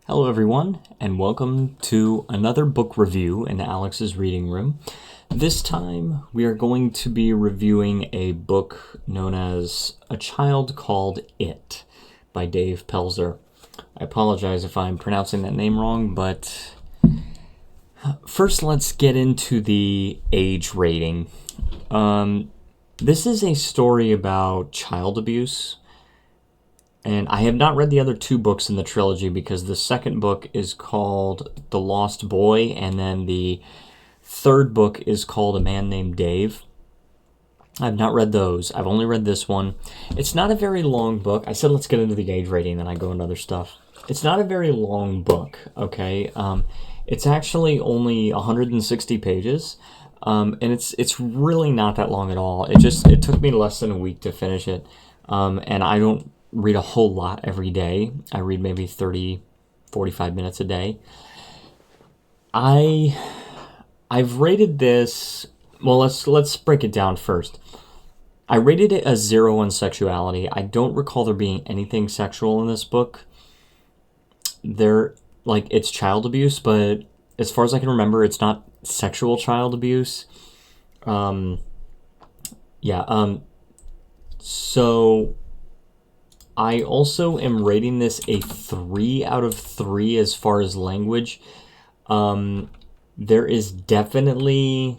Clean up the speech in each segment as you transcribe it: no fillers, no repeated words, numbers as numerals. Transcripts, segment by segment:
Hello everyone, and welcome to another book review in Alex's reading room. This time we are going to be reviewing a book known as A Child Called It by Dave Pelzer. I apologize if I'm pronouncing that name wrong, but first let's get into the age rating. This is a story about child abuse. And I have not read the other two books in the trilogy because the second book is called The Lost Boy, and then the third book is called A Man Named Dave. I've not read those. I've only read this one. It's not a very long book. I said let's get into the age rating, then I go into other stuff. It's not a very long book, okay? It's actually only 160 pages, and it's really not that long at all. It took me less than a week to finish it, and I don't read a whole lot every day. I read maybe 30, 45 minutes a day. I've rated this, well, let's break it down first. I rated it a 0 on sexuality. I don't recall there being anything sexual in this book. It's child abuse, but as far as I can remember, it's not sexual child abuse. So I also am rating this a 3 out of 3 as far as language. There is definitely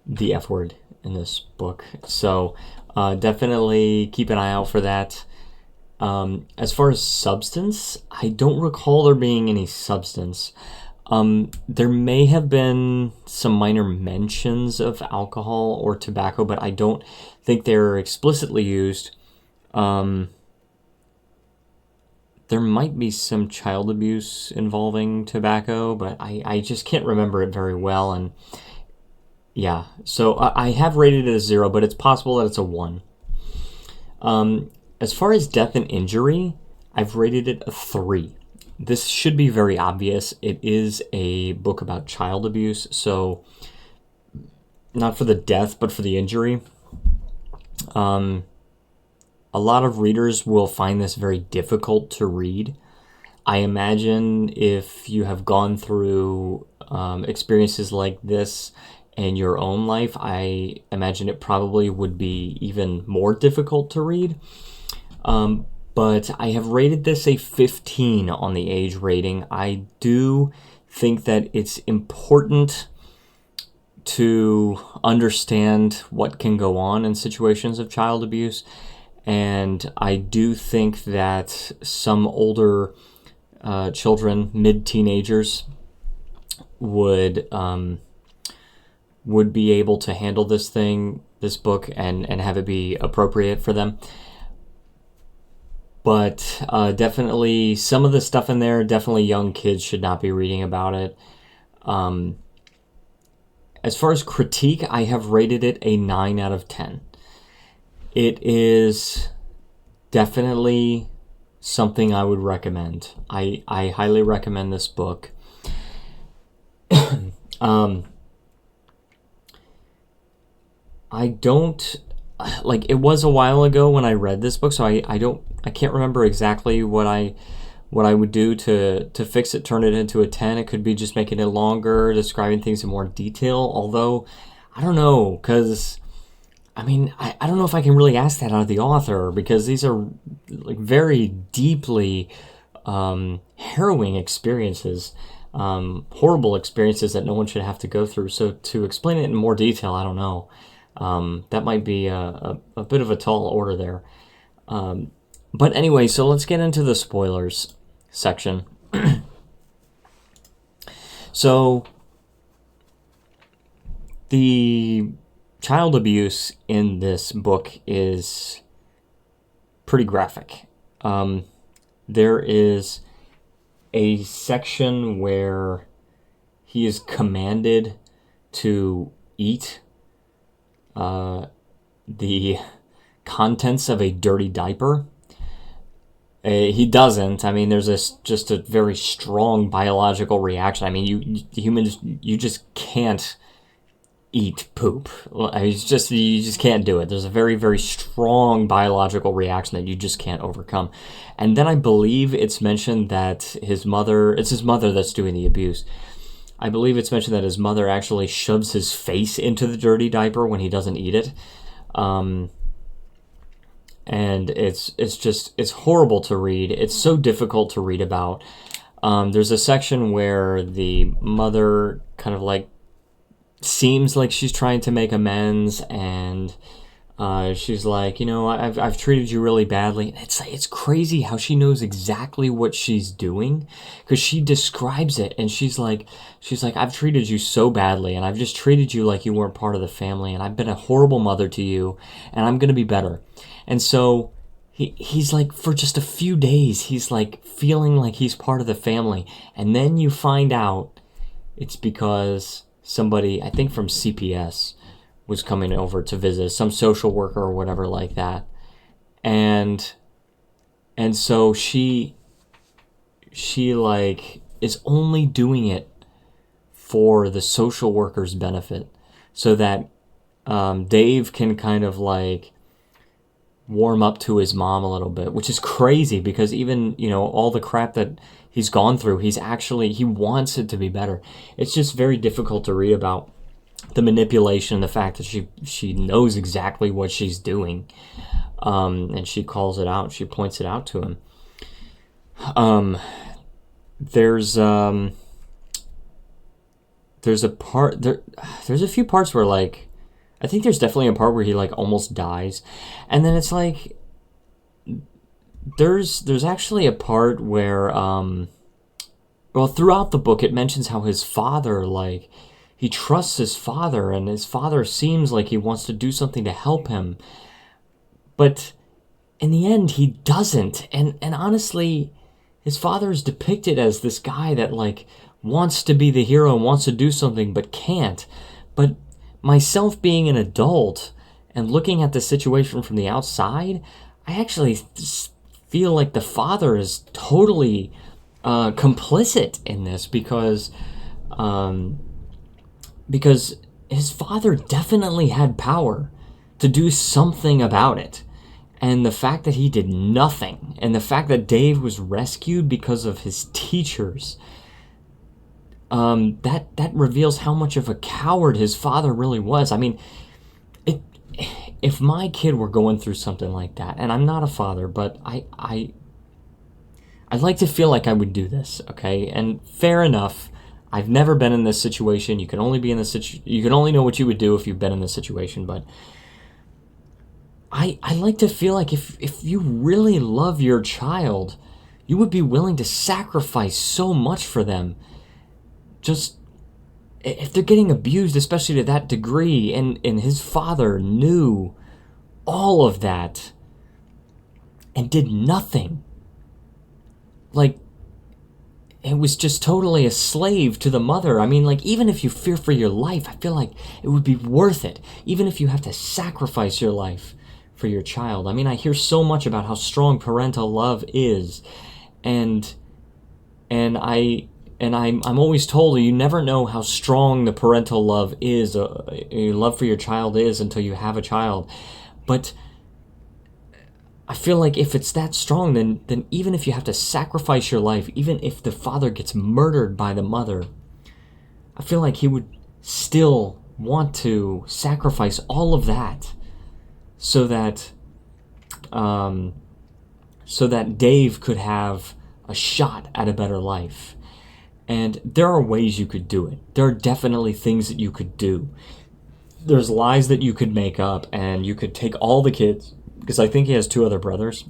the F word in this book, so definitely keep an eye out for that. As far as substance, I don't recall there being any substance. There may have been some minor mentions of alcohol or tobacco, but I don't think they're explicitly used. There might be some child abuse involving tobacco, but I just can't remember it very well. And yeah, so I have rated it a 0, but it's possible that it's a 1. As far as death and injury, I've rated it a 3. This should be very obvious. It is a book about child abuse, so not for the death, but for the injury. A lot of readers will find this very difficult to read. I imagine if you have gone through experiences like this in your own life, I imagine it probably would be even more difficult to read. But I have rated this a 15 on the age rating. I do think that it's important to understand what can go on in situations of child abuse. And I do think that some older children, mid-teenagers, would be able to handle this book, and have it be appropriate for them. But definitely, some of the stuff in there, definitely young kids should not be reading about it. As far as critique, I have rated it a 9 out of 10. It is definitely something I would recommend. I highly recommend this book. I don't, it was a while ago when I read this book, so I can't remember exactly what I would do to fix it, turn it into a 10. It could be just making it longer, describing things in more detail, although I don't know, because I don't know if I can really ask that out of the author, because these are very deeply harrowing experiences, horrible experiences that no one should have to go through. So to explain it in more detail, I don't know. That might be a bit of a tall order there. But anyway, so let's get into the spoilers section. So the child abuse in this book is pretty graphic. There is a section where he is commanded to eat the contents of a dirty diaper. He doesn't. There's just a very strong biological reaction. Humans, you just can't eat poop. Well, it's just, you just can't do it. There's a very, very strong biological reaction that you just can't overcome. And then I believe it's mentioned that it's his mother that's doing the abuse. I believe it's mentioned that his mother actually shoves his face into the dirty diaper when he doesn't eat it. And it's horrible to read. It's so difficult to read about. There's a section where the mother kind of like seems like she's trying to make amends, and she's like, I've treated you really badly. And it's crazy how she knows exactly what she's doing, because she describes it, and she's like, I've treated you so badly, and I've just treated you like you weren't part of the family, and I've been a horrible mother to you, and I'm gonna be better. And so he's like, for just a few days, he's like feeling like he's part of the family, and then you find out it's because somebody, I think from CPS, was coming over to visit, some social worker or whatever like that. And so she like is only doing it for the social worker's benefit, so that Dave can kind of like warm up to his mom a little bit, which is crazy, because even, all the crap that he's gone through, he wants it to be better. It's just very difficult to read about the manipulation, the fact that she knows exactly what she's doing, and she calls it out, she points it out to him. There's a few parts where, like, I think there's definitely a part where he like almost dies, and then it's like there's actually a part where throughout the book it mentions how his father, like, he trusts his father, and his father seems like he wants to do something to help him, but in the end he doesn't. And honestly, his father is depicted as this guy that like wants to be the hero and wants to do something but can't. But myself being an adult and looking at the situation from the outside, I actually feel like the father is totally complicit in this, because his father definitely had power to do something about it. And the fact that he did nothing, and the fact that Dave was rescued because of his teachers, that reveals how much of a coward his father really was. I mean, if my kid were going through something like that, and I'm not a father, but I'd like to feel like I would do this, okay? And fair enough, I've never been in this situation. You can only know what you would do if you've been in this situation, but I like to feel like if you really love your child, you would be willing to sacrifice so much for them. Just if they're getting abused, especially to that degree, and his father knew all of that and did nothing, like, it was just totally a slave to the mother. I mean, like, even if you fear for your life, I feel like it would be worth it, even if you have to sacrifice your life for your child. I mean, I hear so much about how strong parental love is, and I'm always told you never know how strong the parental love is, your love for your child is, until you have a child. But I feel like if it's that strong, then even if you have to sacrifice your life, even if the father gets murdered by the mother, I feel like he would still want to sacrifice all of that so that Dave could have a shot at a better life. And there are ways you could do it. There are definitely things that you could do. There's lies that you could make up, and you could take all the kids, because I think he has 2 other brothers.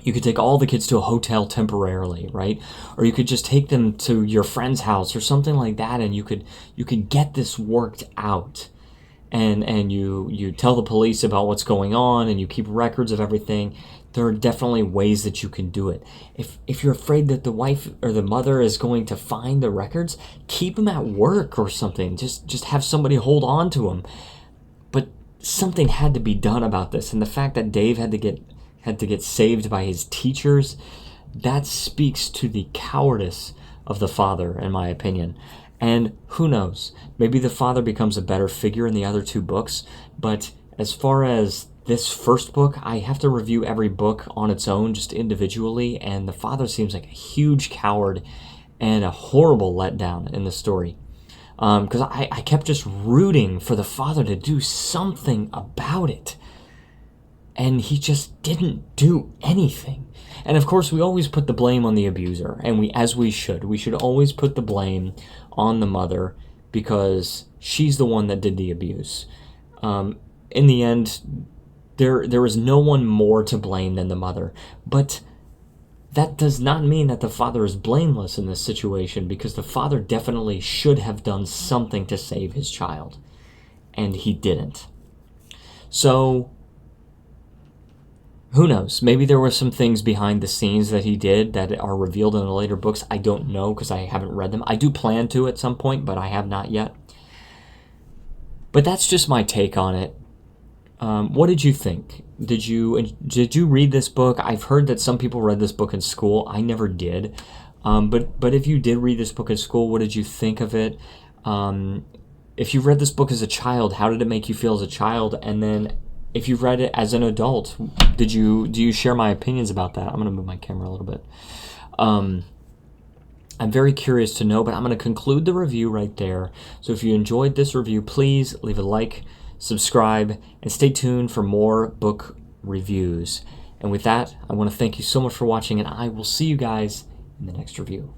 You could take all the kids to a hotel temporarily, right? Or you could just take them to your friend's house or something like that, and you could get this worked out. And you tell the police about what's going on, and you keep records of everything. There are definitely ways that you can do it. If you're afraid that the wife or the mother is going to find the records, keep them at work or something. Just have somebody hold on to them. But something had to be done about this, and the fact that Dave had to get saved by his teachers, that speaks to the cowardice of the father, in my opinion. And who knows, maybe the father becomes a better figure in the other two books, but as far as this first book, I have to review every book on its own, just individually, and the father seems like a huge coward and a horrible letdown in the story. Because I kept just rooting for the father to do something about it. And he just didn't do anything. And of course, we always put the blame on the abuser, and as we should. We should always put the blame on the mother because she's the one that did the abuse. In the end, there is no one more to blame than the mother. But that does not mean that the father is blameless in this situation, because the father definitely should have done something to save his child, and he didn't. So who knows? Maybe there were some things behind the scenes that he did that are revealed in the later books. I don't know because I haven't read them. I do plan to at some point, but I have not yet. But that's just my take on it. What did you think? Did you read this book? I've heard that some people read this book in school. I never did. But if you did read this book in school, what did you think of it? If you read this book as a child, how did it make you feel as a child? And then if you read it as an adult, do you share my opinions about that? I'm going to move my camera a little bit. I'm very curious to know, but I'm going to conclude the review right there. So if you enjoyed this review, please leave a like, subscribe, and stay tuned for more book reviews. And with that, I want to thank you so much for watching, and I will see you guys in the next review.